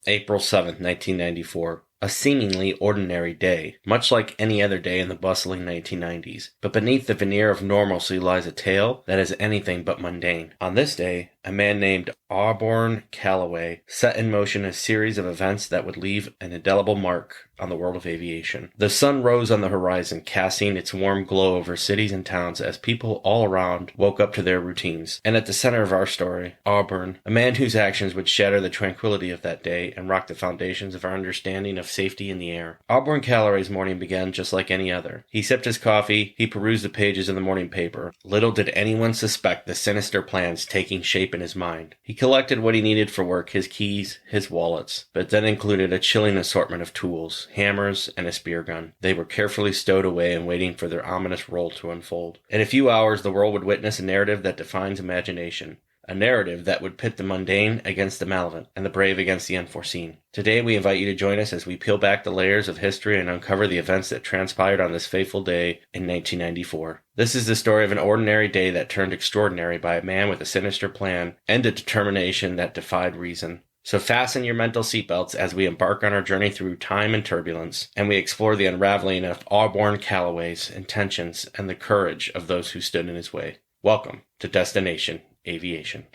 April 7th, 1994. A seemingly ordinary day, much like any other day in the bustling 1990s. But beneath the veneer of normalcy lies a tale that is anything but mundane. On this day, a man named Auburn Calloway set in motion a series of events that would leave an indelible mark on the world of aviation. The sun rose on the horizon, casting its warm glow over cities and towns as people all around woke up to their routines. And at the center of our story, Auburn, a man whose actions would shatter the tranquility of that day and rock the foundations of our understanding of safety in the air. Auburn Calloway's morning began just like any other. He sipped his coffee, he perused the pages of the morning paper. Little did anyone suspect the sinister plans taking shape in his mind. He collected what he needed for work, his keys, his wallets, but that included a chilling assortment of tools, hammers, and a speargun. They were carefully stowed away and waiting for their ominous role to unfold. In a few hours, the world would witness a narrative that defines imagination. A narrative that would pit the mundane against the malevolent and the brave against the unforeseen. Today, we invite you to join us as we peel back the layers of history and uncover the events that transpired on this fateful day in 1994. This is the story of an ordinary day that turned extraordinary by a man with a sinister plan and a determination that defied reason. So fasten your mental seatbelts as we embark on our journey through time and turbulence, and we explore the unraveling of Auburn Calloway's intentions and the courage of those who stood in his way. Welcome to Destination Aviation.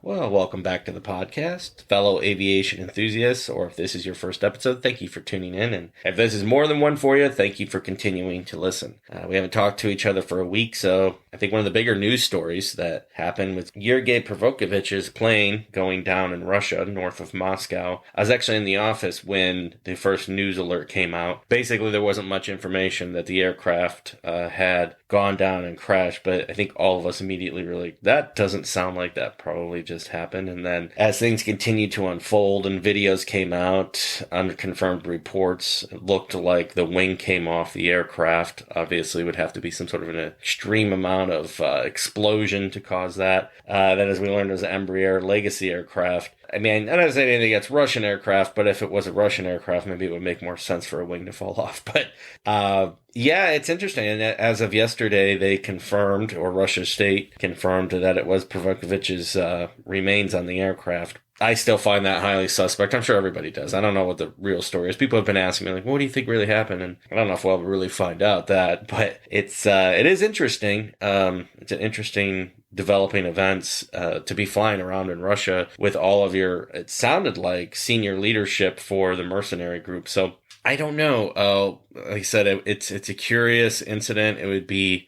Well, welcome back to the podcast, fellow aviation enthusiasts, or if this is your first episode, thank you for tuning in, and if this is more than one for you, thank you for continuing to listen. We haven't talked to each other for a week, so I think one of the bigger news stories that happened was Yevgeny Prokofievich's plane going down in Russia, north of Moscow. I was actually in the office when the first news alert came out. Basically, there wasn't much information that the aircraft had gone down and crashed, but I think all of us immediately were like, that doesn't sound like that probably just happened. And then as things continued to unfold and videos came out, unconfirmed reports, it looked like the wing came off the aircraft. Obviously, it would have to be some sort of an extreme amount of explosion to cause that. Then as we learned, it was an Embraer legacy aircraft. I mean, I'm not saying anything against Russian aircraft, but if it was a Russian aircraft, maybe it would make more sense for a wing to fall off. But yeah, it's interesting. And as of yesterday, they confirmed, or Russia state confirmed, that it was Prokofievich's remains on the aircraft. I still find that highly suspect. I'm sure everybody does. I don't know what the real story is. People have been asking me, like, what do you think really happened? And I don't know if we'll ever really find out that, but it is interesting. It's an interesting developing events to be flying around in Russia with all of your, it sounded like, senior leadership for the mercenary group. So I don't know. Like I said, it's a curious incident. It would be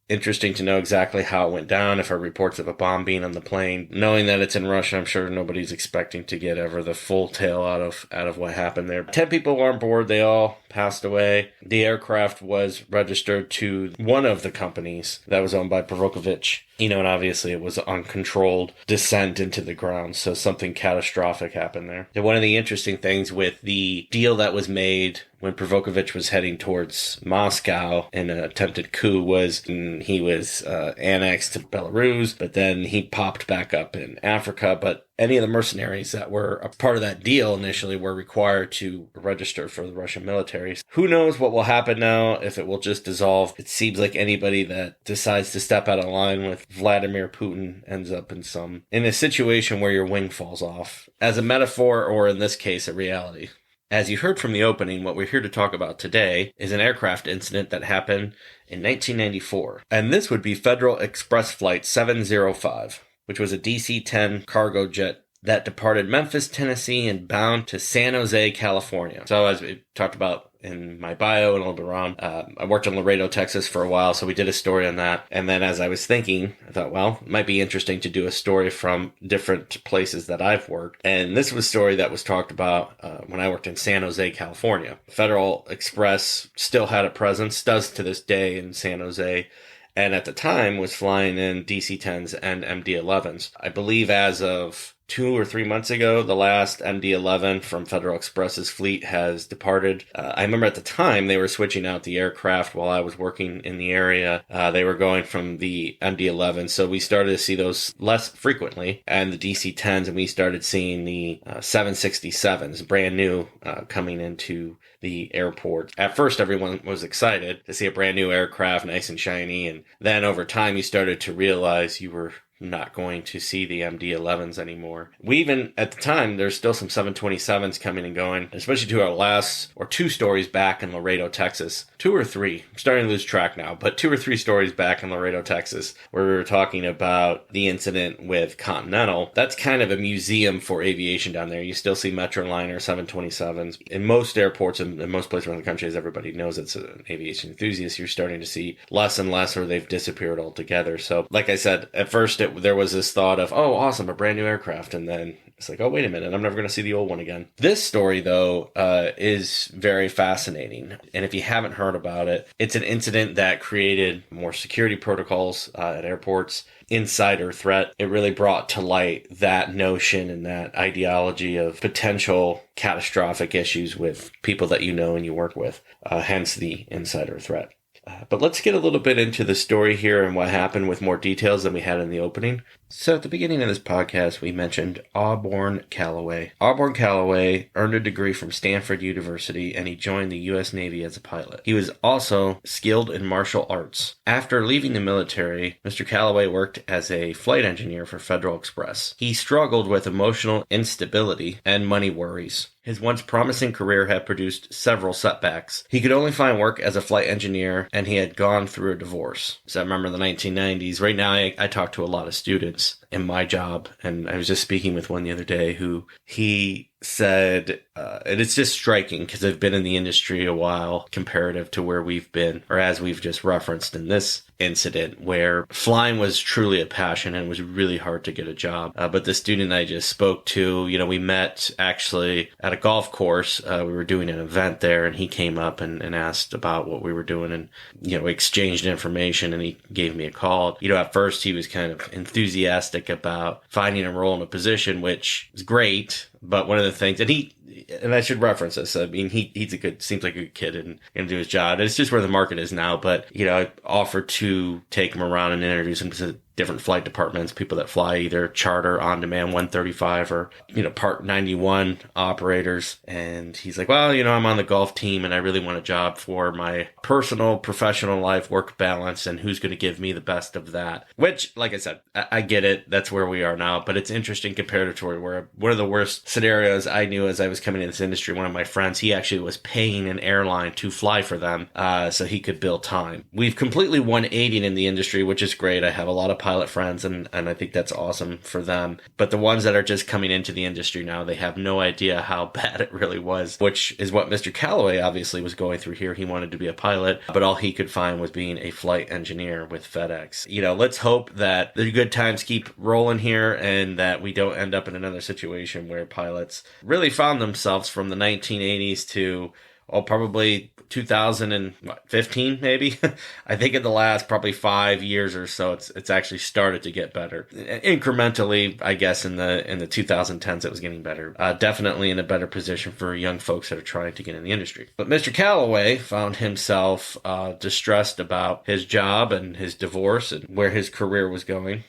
interesting to know exactly how it went down, if there are reports of a bomb being on the plane. Knowing that it's in Russia, I'm sure nobody's expecting to get ever the full tale out of what happened there. 10 people were on board. They all passed away. The aircraft was registered to one of the companies that was owned by Prokofiev. And obviously it was uncontrolled descent into the ground, so something catastrophic happened there. And one of the interesting things with the deal that was made when Prokofiev was heading towards Moscow in an attempted coup was he was annexed to Belarus, but then he popped back up in Africa. But any of the mercenaries that were a part of that deal initially were required to register for the Russian military. Who knows what will happen now, if it will just dissolve. It seems like anybody that decides to step out of line with Vladimir Putin ends up in a situation where your wing falls off, as a metaphor, or in this case, a reality. As you heard from the opening, what we're here to talk about today is an aircraft incident that happened in 1994. And this would be Federal Express Flight 705, which was a DC-10 cargo jet that departed Memphis, Tennessee, and bound to San Jose, California. So as we talked about in my bio and a little bit around, I worked in Laredo, Texas for a while, so we did a story on that. And then as I was thinking, I thought, well, it might be interesting to do a story from different places that I've worked. And this was a story that was talked about when I worked in San Jose, California. Federal Express still had a presence, does to this day, in San Jose. And at the time was flying in DC-10s and MD-11s. I believe as of 2 or 3 months ago, the last MD-11 from Federal Express's fleet has departed. I remember at the time they were switching out the aircraft while I was working in the area. They were going from the MD-11, so we started to see those less frequently, and the DC-10s, and we started seeing the 767s, brand new, coming into the airport. At first, everyone was excited to see a brand new aircraft, nice and shiny, and then over time you started to realize you were not going to see the MD-11s anymore. We even, at the time, there's still some 727s coming and going, especially to our last, or 2 stories back in Laredo, Texas. 2 or 3. I'm starting to lose track now, but 2 or 3 stories back in Laredo, Texas, where we were talking about the incident with Continental. That's kind of a museum for aviation down there. You still see Metroliner 727s. In most airports and in most places around the country, as everybody knows, it's an aviation enthusiast, you're starting to see less and less, or they've disappeared altogether. So, like I said, at first there was this thought of, oh, awesome, a brand new aircraft. And then it's like, oh, wait a minute, I'm never going to see the old one again. This story, though, is very fascinating. And if you haven't heard about it, it's an incident that created more security protocols at airports, insider threat. It really brought to light that notion and that ideology of potential catastrophic issues with people that you know and you work with, hence the insider threat. But let's get a little bit into the story here and what happened with more details than we had in the opening. So at the beginning of this podcast, we mentioned Auburn Calloway. Auburn Calloway earned a degree from Stanford University, and he joined the U.S. Navy as a pilot. He was also skilled in martial arts. After leaving the military, Mr. Calloway worked as a flight engineer for Federal Express. He struggled with emotional instability and money worries. His once promising career had produced several setbacks. He could only find work as a flight engineer, and he had gone through a divorce. So I remember the 1990s. Right now, I talk to a lot of students in my job, and I was just speaking with one the other day who he said, and it's just striking because I've been in the industry a while comparative to where we've been, or as we've just referenced in this incident, where flying was truly a passion and it was really hard to get a job. But the student I just spoke to, we met actually at a golf course. We were doing an event there, and he came up and asked about what we were doing, and, we exchanged information, and he gave me a call. At first he was kind of enthusiastic about finding a role in a position, which is great. But one of the things, and I should reference this, I mean, seems like a good kid and going to do his job. It's just where the market is now. But, I offered to take him around and introduce him to different flight departments, people that fly either charter, on-demand 135 or, Part 91 operators. And he's like, well, I'm on the golf team and I really want a job for my personal, professional life, work balance, and who's going to give me the best of that? Which, like I said, I get it. That's where we are now. But it's interesting compared to where one of the worst scenarios I knew as I was coming into this industry, one of my friends, he actually was paying an airline to fly for them so he could bill time. We've completely 180 in the industry, which is great. I have a lot of pilot friends, and I think that's awesome for them. But the ones that are just coming into the industry now, they have no idea how bad it really was, which is what Mr. Calloway obviously was going through here. He wanted to be a pilot, but all he could find was being a flight engineer with FedEx. Let's hope that the good times keep rolling here and that we don't end up in another situation where pilots really found themselves from the 1980s to probably 2015, maybe. I think in the last probably 5 years or so, it's actually started to get better. Incrementally, I guess in the 2010s, it was getting better. Definitely in a better position for young folks that are trying to get in the industry. But Mr. Calloway found himself distressed about his job and his divorce and where his career was going.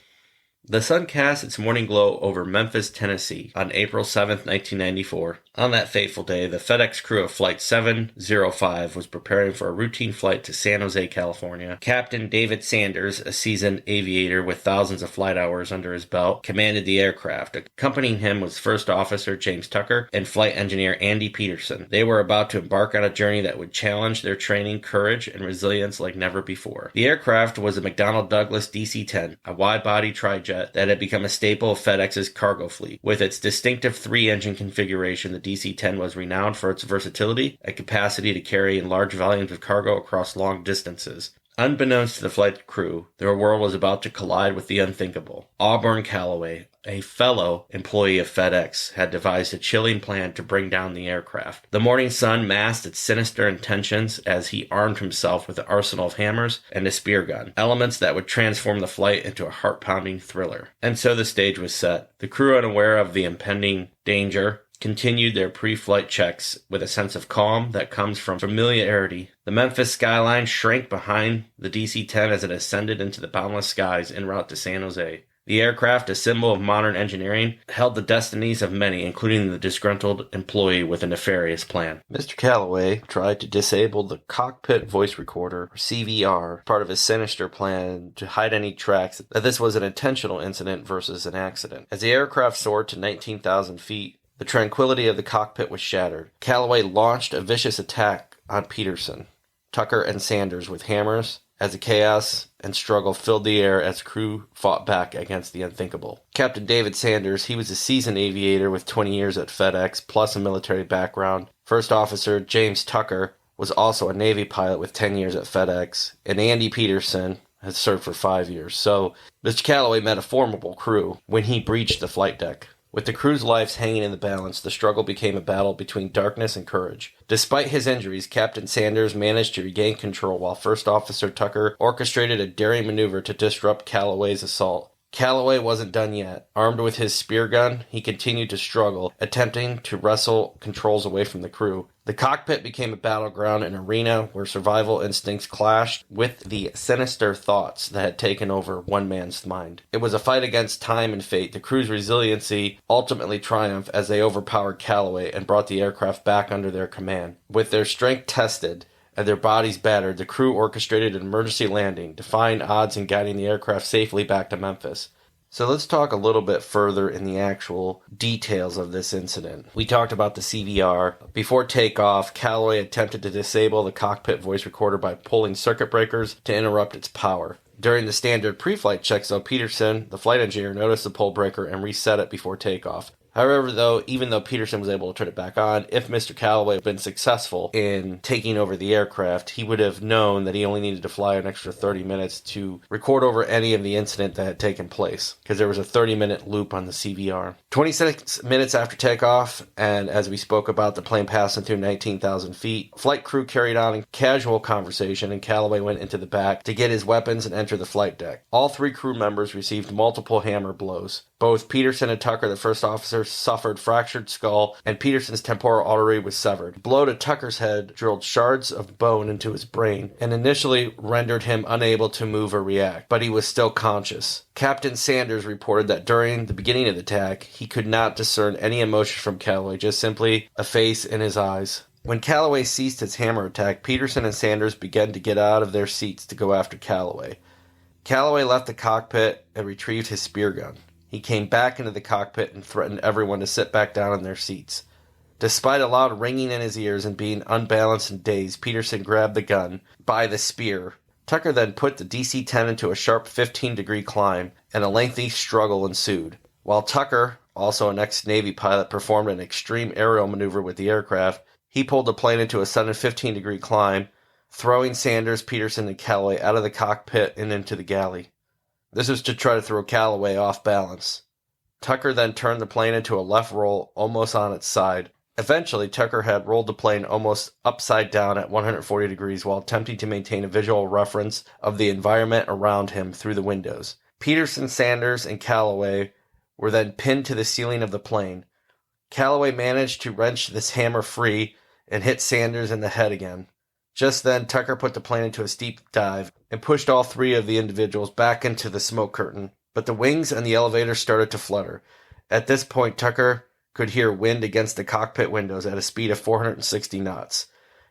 The sun cast its morning glow over Memphis, Tennessee on April 7th, 1994. On that fateful day, the FedEx crew of Flight 705 was preparing for a routine flight to San Jose, California. Captain David Sanders, a seasoned aviator with thousands of flight hours under his belt, commanded the aircraft. Accompanying him was First Officer James Tucker and Flight Engineer Andy Peterson. They were about to embark on a journey that would challenge their training, courage, and resilience like never before. The aircraft was a McDonnell Douglas DC-10, a wide-body trijet that had become a staple of FedEx's cargo fleet. With its distinctive 3-engine configuration, the DC-10 was renowned for its versatility and capacity to carry in large volumes of cargo across long distances. Unbeknownst to the flight crew, their world was about to collide with the unthinkable. Auburn Calloway, a fellow employee of FedEx, had devised a chilling plan to bring down the aircraft. The morning sun masked its sinister intentions as he armed himself with an arsenal of hammers and a speargun, elements that would transform the flight into a heart-pounding thriller. And so the stage was set. The crew, unaware of the impending danger, continued their pre-flight checks with a sense of calm that comes from familiarity. The Memphis skyline shrank behind the DC-10 as it ascended into the boundless skies en route to San Jose. The aircraft, a symbol of modern engineering, held the destinies of many, including the disgruntled employee with a nefarious plan. Mr. Calloway tried to disable the cockpit voice recorder, or CVR, part of his sinister plan to hide any tracks that this was an intentional incident versus an accident. As the aircraft soared to 19,000 feet, the tranquility of the cockpit was shattered. Calloway launched a vicious attack on Peterson, Tucker, and Sanders with hammers as the chaos and struggle filled the air as crew fought back against the unthinkable. Captain David Sanders, he was a seasoned aviator with 20 years at FedEx plus a military background. First Officer James Tucker was also a Navy pilot with 10 years at FedEx. And Andy Peterson had served for 5 years. So Mr. Calloway met a formidable crew when he breached the flight deck. With the crew's lives hanging in the balance, the struggle became a battle between darkness and courage. Despite his injuries, Captain Sanders managed to regain control while First Officer Tucker orchestrated a daring maneuver to disrupt Calloway's assault. Calloway wasn't done yet. Armed with his speargun, he continued to struggle, attempting to wrestle controls away from the crew. The cockpit became a battleground, an arena where survival instincts clashed with the sinister thoughts that had taken over one man's mind. It was a fight against time and fate. The crew's resiliency ultimately triumphed as they overpowered Calloway and brought the aircraft back under their command. With their strength tested and their bodies battered, the crew orchestrated an emergency landing, defying odds and guiding the aircraft safely back to Memphis. So let's talk a little bit further in the actual details of this incident. We talked about the CVR. Before takeoff, Calloway attempted to disable the cockpit voice recorder by pulling circuit breakers to interrupt its power. During the standard pre-flight checks, though, Peterson, the flight engineer, noticed the pull breaker and reset it before takeoff. However, even though Peterson was able to turn it back on, if Mr. Calloway had been successful in taking over the aircraft, he would have known that he only needed to fly an extra 30 minutes to record over any of the incident that had taken place, because there was a 30-minute loop on the CVR. 26 minutes after takeoff, and as we spoke about the plane passing through 19,000 feet, flight crew carried on a casual conversation, and Calloway went into the back to get his weapons and enter the flight deck. All three crew members received multiple hammer blows. Both Peterson and Tucker, the first officer, suffered fractured skull, and Peterson's temporal artery was severed. A blow to Tucker's head drilled shards of bone into his brain, and initially rendered him unable to move or react, but he was still conscious. Captain Sanders reported that during the beginning of the attack, he could not discern any emotion from Calloway, just simply a face in his eyes. When Calloway ceased his hammer attack, Peterson and Sanders began to get out of their seats to go after Calloway. Calloway left the cockpit and retrieved his speargun. He came back into the cockpit and threatened everyone to sit back down in their seats. Despite a loud ringing in his ears and being unbalanced and dazed, Peterson grabbed the gun by the spear. Tucker then put the DC-10 into a sharp 15-degree climb, and a lengthy struggle ensued. While Tucker, also an ex-Navy pilot, performed an extreme aerial maneuver with the aircraft, he pulled the plane into a sudden 15-degree climb, throwing Sanders, Peterson, and Calloway out of the cockpit and into the galley. This was to try to throw Calloway off balance. Tucker then turned the plane into a left roll almost on its side. Eventually, Tucker had rolled the plane almost upside down at 140 degrees while attempting to maintain a visual reference of the environment around him through the windows. Peterson, Sanders, and Calloway were then pinned to the ceiling of the plane. Calloway managed to wrench this hammer free and hit Sanders in the head again. Just then, Tucker put the plane into a steep dive and pushed all three of the individuals back into the smoke curtain, but the wings and the elevator started to flutter. At this point, Tucker could hear wind against the cockpit windows at a speed of 460 knots.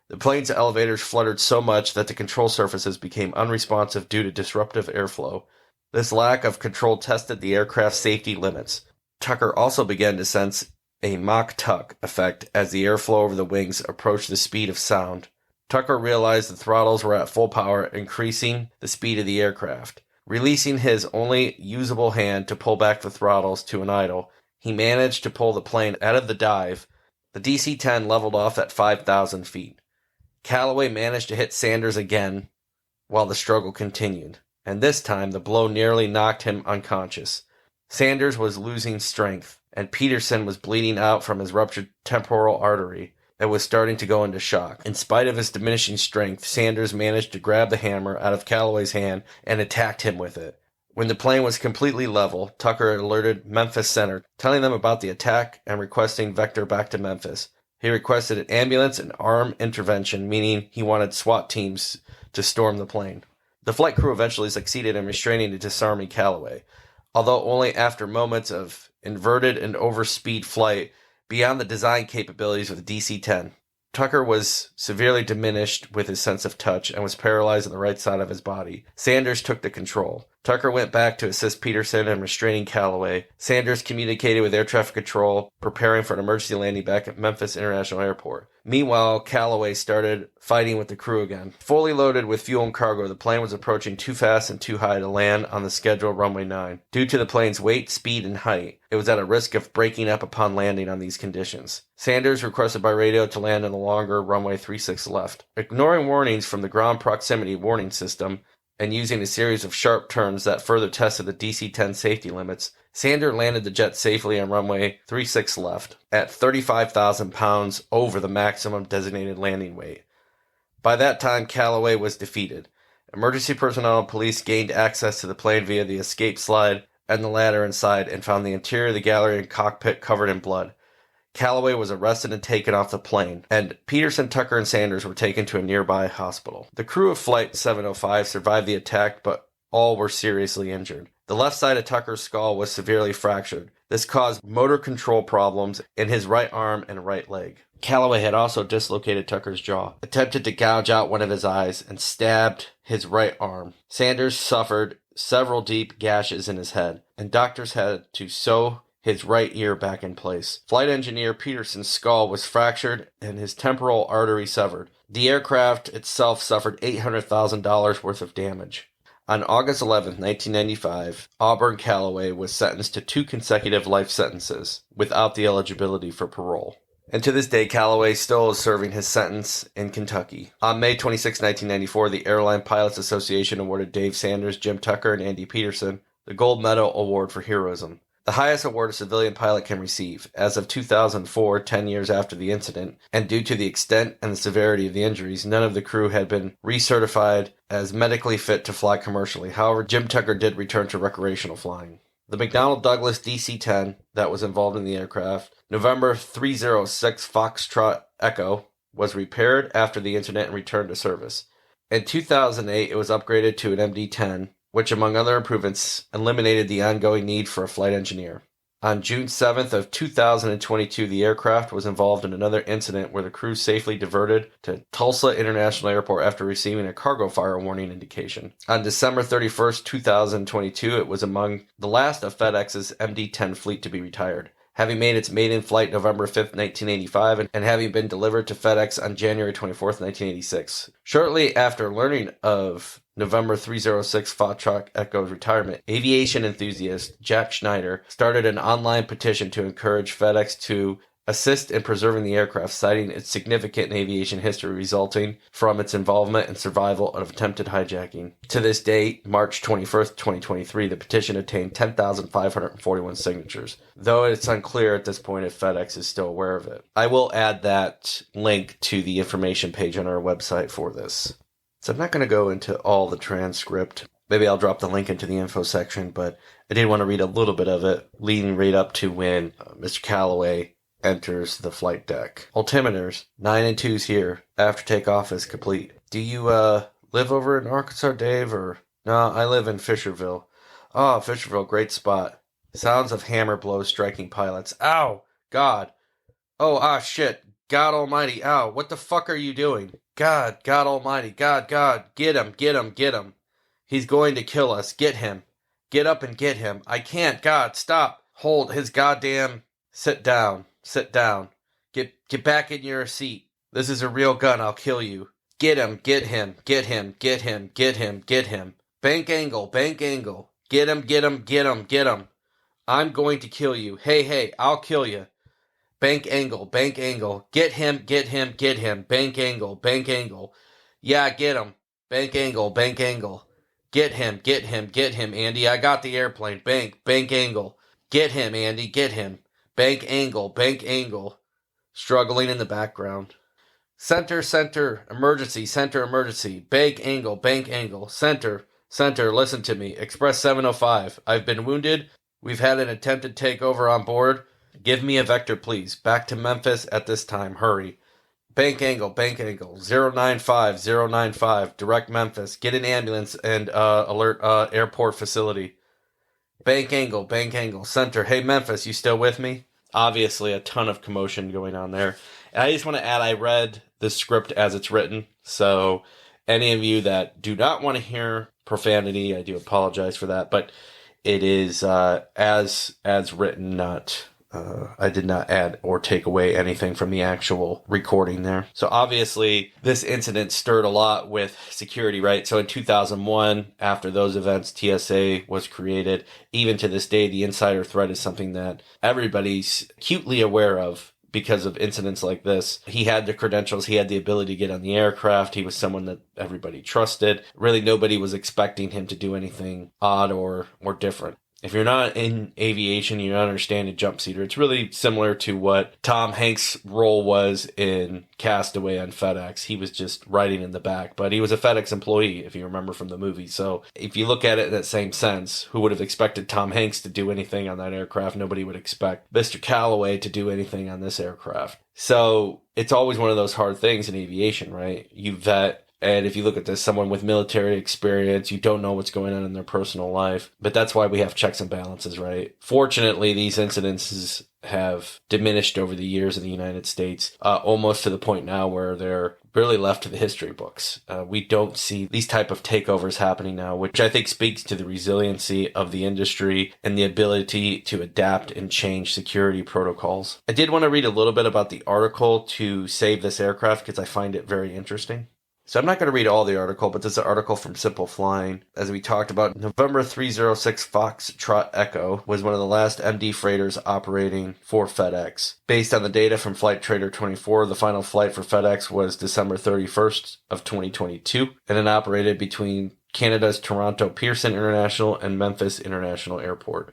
The plane's elevators fluttered so much that the control surfaces became unresponsive due to disruptive airflow. This lack of control tested the aircraft's safety limits. Tucker also began to sense a Mach tuck effect as the airflow over the wings approached the speed of sound. Tucker realized the throttles were at full power, increasing the speed of the aircraft. Releasing his only usable hand to pull back the throttles to an idle, he managed to pull the plane out of the dive. The DC-10 leveled off at 5,000 feet. Calloway managed to hit Sanders again while the struggle continued, and this time the blow nearly knocked him unconscious. Sanders was losing strength, and Peterson was bleeding out from his ruptured temporal artery and was starting to go into shock. In spite of his diminishing strength, Sanders managed to grab the hammer out of Calloway's hand and attacked him with it. When the plane was completely level, Tucker alerted Memphis Center, telling them about the attack and requesting Vector back to Memphis. He requested an ambulance and armed intervention, meaning he wanted SWAT teams to storm the plane. The flight crew eventually succeeded in restraining and disarming Calloway, although only after moments of inverted and overspeed flight beyond the design capabilities of the DC-10. Tucker was severely diminished with his sense of touch and was paralyzed on the right side of his body. Sanders took the control. Tucker went back to assist Peterson in restraining Calloway. Sanders communicated with air traffic control, preparing for an emergency landing back at Memphis International Airport. Meanwhile, Calloway started fighting with the crew again. Fully loaded with fuel and cargo, the plane was approaching too fast and too high to land on the scheduled runway 9. Due to the plane's weight, speed, and height, it was at a risk of breaking up upon landing on these conditions. Sanders requested by radio to land on the longer runway 36 left. Ignoring warnings from the ground proximity warning system, and using a series of sharp turns that further tested the DC-10 safety limits, Sanders landed the jet safely on runway 36 left, at 35,000 pounds over the maximum designated landing weight. By that time, Calloway was defeated. Emergency personnel and police gained access to the plane via the escape slide and the ladder inside and found the interior of the gallery and cockpit covered in blood. Calloway was arrested and taken off the plane, and Peterson, Tucker, and Sanders were taken to a nearby hospital. The crew of Flight 705 survived the attack, but all were seriously injured. The left side of Tucker's skull was severely fractured. This caused motor control problems in his right arm and right leg. Calloway had also dislocated Tucker's jaw, attempted to gouge out one of his eyes, and stabbed his right arm. Sanders suffered several deep gashes in his head, and doctors had to sew his right ear back in place. Flight engineer Peterson's skull was fractured and his temporal artery severed. The aircraft itself suffered $800,000 worth of damage. On August 11, 1995, Auburn Calloway was sentenced to 2 consecutive life sentences without the eligibility for parole. And to this day, Calloway still is serving his sentence in Kentucky. On May 26, 1994, the Airline Pilots Association awarded Dave Sanders, Jim Tucker, and Andy Peterson the Gold Medal Award for Heroism, the highest award a civilian pilot can receive. As of 2004, 10 years after the incident, and due to the extent and the severity of the injuries, none of the crew had been recertified as medically fit to fly commercially. However, Jim Tucker did return to recreational flying. The McDonnell Douglas DC-10 that was involved in the aircraft, November 306 Foxtrot Echo, was repaired after the incident and returned to service. In 2008, it was upgraded to an MD-10, which, among other improvements, eliminated the ongoing need for a flight engineer. On June 7th of 2022, the aircraft was involved in another incident where the crew safely diverted to Tulsa International Airport after receiving a cargo fire warning indication. On December 31st, 2022, it was among the last of FedEx's MD-10 fleet to be retired, having made its maiden flight November 5th, 1985, and having been delivered to FedEx on January 24th, 1986. Shortly after learning of November 306 Foxtrot Echo's retirement, aviation enthusiast Jack Schneider started an online petition to encourage FedEx to assist in preserving the aircraft, citing its significant aviation history resulting from its involvement and survival of attempted hijacking. To this date, March 21st, 2023, the petition attained 10,541 signatures, though it's unclear at this point if FedEx is still aware of it. I will add that link to the information page on our website for this. So I'm not going to go into all the transcript. Maybe I'll drop the link into the info section, but I did want to read a little bit of it, leading right up to when Mr. Calloway enters the flight deck. Altimeters, 9 and 2's here. After takeoff is complete. Do you live over in Arkansas, Dave? Or no, I live in Fisherville. Oh, Fisherville, great spot. Sounds of hammer blows striking pilots. Ow! God. Oh, shit. God almighty. Ow, what the fuck are you doing? God almighty. God. Get him. He's going to kill us. Get him. Get up and get him. I can't. God, stop. Hold his goddamn... Sit down. Get back in your seat. This is a real gun. I'll kill you. Get him. Get him. Bank angle. Get him. I'm going to kill you. Hey, I'll kill you. Bank angle. Get him. Bank angle. Yeah, get him. Bank angle, bank angle. Get him, Andy. I got the airplane. Bank angle. Get him, Andy, get him. Bank angle. Struggling in the background. Center, emergency, bank angle, center, listen to me, Express 705, I've been wounded, we've had an attempted takeover on board, give me a vector please, back to Memphis at this time, hurry. Bank angle, 095, direct Memphis, get an ambulance and alert airport facility. Bank angle, center, hey Memphis, you still with me? Obviously a ton of commotion going on there. And I just want to add, I read the script as it's written, so any of you that do not want to hear profanity, I do apologize for that, but it is as written, not I did not add or take away anything from the actual recording there. So obviously this incident stirred a lot with security, right? So in 2001, after those events, TSA was created. Even to this day, the insider threat is something that everybody's acutely aware of because of incidents like this. He had the credentials. He had the ability to get on the aircraft. He was someone that everybody trusted. Really, nobody was expecting him to do anything odd or different. If you're not in aviation, you don't understand a jump seater. It's really similar to what Tom Hanks' role was in Castaway on FedEx. He was just riding in the back, but he was a FedEx employee, if you remember from the movie. So if you look at it in that same sense, who would have expected Tom Hanks to do anything on that aircraft? Nobody would expect Mr. Calloway to do anything on this aircraft. So it's always one of those hard things in aviation, right? You vet. And if you look at this, someone with military experience, you don't know what's going on in their personal life. But that's why we have checks and balances, right? Fortunately, these incidences have diminished over the years in the United States, almost to the point now where they're really left to the history books. We don't see these type of takeovers happening now, which I think speaks to the resiliency of the industry and the ability to adapt and change security protocols. I did want to read a little bit about the article to save this aircraft because I find it very interesting. So I'm not going to read all the article, but this is an article from Simple Flying. As we talked about, November 306 Foxtrot Echo was one of the last MD freighters operating for FedEx. Based on the data from Flight Trader 24, the final flight for FedEx was December 31st of 2022, and it operated between Canada's Toronto Peterson International and Memphis International Airport.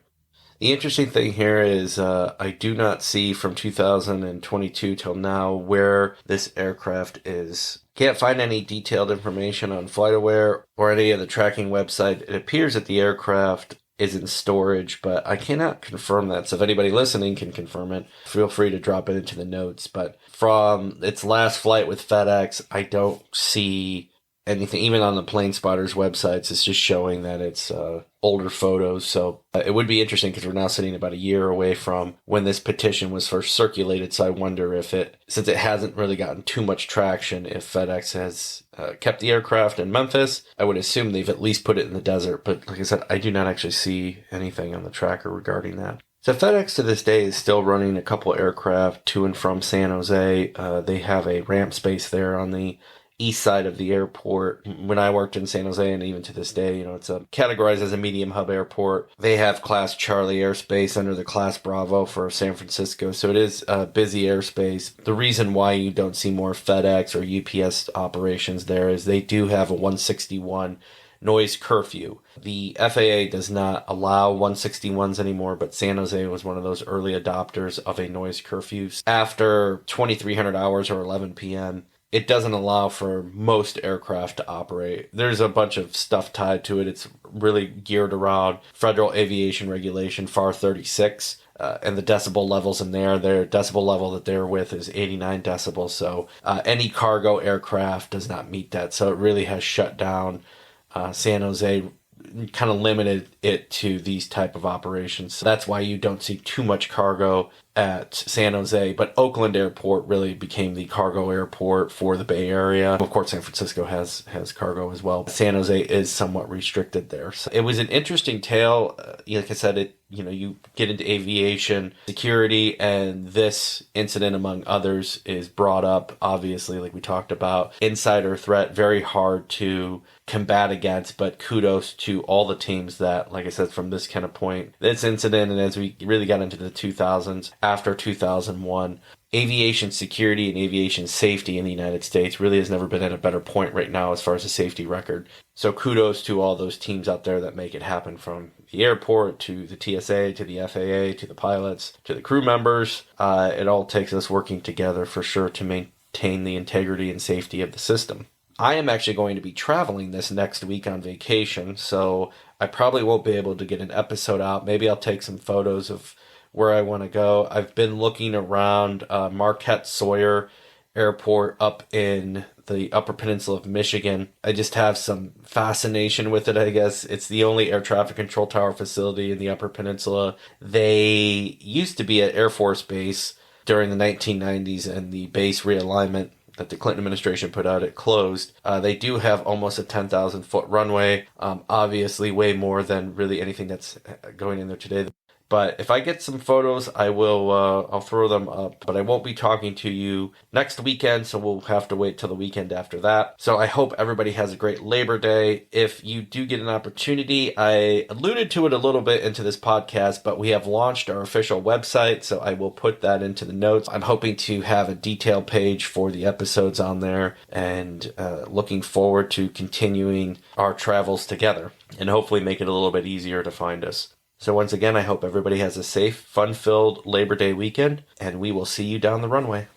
The interesting thing here is I do not see from 2022 till now where this aircraft is. Can't find any detailed information on FlightAware or any of the tracking website. It appears that the aircraft is in storage, but I cannot confirm that. So if anybody listening can confirm it, feel free to drop it into the notes. But from its last flight with FedEx, I don't see anything. Even on the Plane Spotters websites, it's just showing that it's older photos. So it would be interesting because we're now sitting about a year away from when this petition was first circulated. So I wonder if since it hasn't really gotten too much traction, if FedEx has kept the aircraft in Memphis. I would assume they've at least put it in the desert. But like I said, I do not actually see anything on the tracker regarding that. So FedEx to this day is still running a couple aircraft to and from San Jose. They have a ramp space there on the east side of the airport. When I worked in San Jose, and even to this day, it's categorized as a medium hub airport. They have Class Charlie airspace under the Class Bravo for San Francisco, so it is a busy airspace. The reason why you don't see more FedEx or UPS operations there is they do have a 161 noise curfew. The FAA does not allow 161s anymore, but San Jose was one of those early adopters of a noise curfew. After 2300 hours or 11 p.m., it doesn't allow for most aircraft to operate. There's a bunch of stuff tied to it. It's really geared around Federal Aviation Regulation FAR 36, and the decibel levels in there. Their decibel level that they're with is 89 decibels, so any cargo aircraft does not meet that. So it really has shut down San Jose, kind of limited it to these type of operations. So that's why you don't see too much cargo at San Jose, but Oakland Airport really became the cargo airport for the Bay Area. Of course, San Francisco has cargo as well. San Jose is somewhat restricted there. So it was an interesting tale. Like I said, you get into aviation security, and this incident, among others, is brought up, obviously, like we talked about. Insider threat, very hard to combat against, but kudos to all the teams that, like I said, from this kind of point, this incident, and as we really got into the 2000s, after 2001, aviation security and aviation safety in the United States really has never been at a better point right now as far as a safety record. So kudos to all those teams out there that make it happen, from the airport to the TSA to the FAA to the pilots to the crew members. It all takes us working together for sure to maintain the integrity and safety of the system. I am actually going to be traveling this next week on vacation, so I probably won't be able to get an episode out. Maybe I'll take some photos of where I want to go. I've been looking around Marquette Sawyer Airport up in the Upper Peninsula of Michigan. I just have some fascination with it, I guess. It's the only air traffic control tower facility in the Upper Peninsula. They used to be an Air Force base during the 1990s, and the base realignment that the Clinton administration put out, it closed. They do have almost a 10,000 foot runway, obviously way more than really anything that's going in there today. But if I get some photos, I will, I'll throw them up. But I won't be talking to you next weekend, so we'll have to wait till the weekend after that. So I hope everybody has a great Labor Day. If you do get an opportunity, I alluded to it a little bit into this podcast, but we have launched our official website, so I will put that into the notes. I'm hoping to have a detailed page for the episodes on there, and looking forward to continuing our travels together and hopefully make it a little bit easier to find us. So once again, I hope everybody has a safe, fun-filled Labor Day weekend, and we will see you down the runway.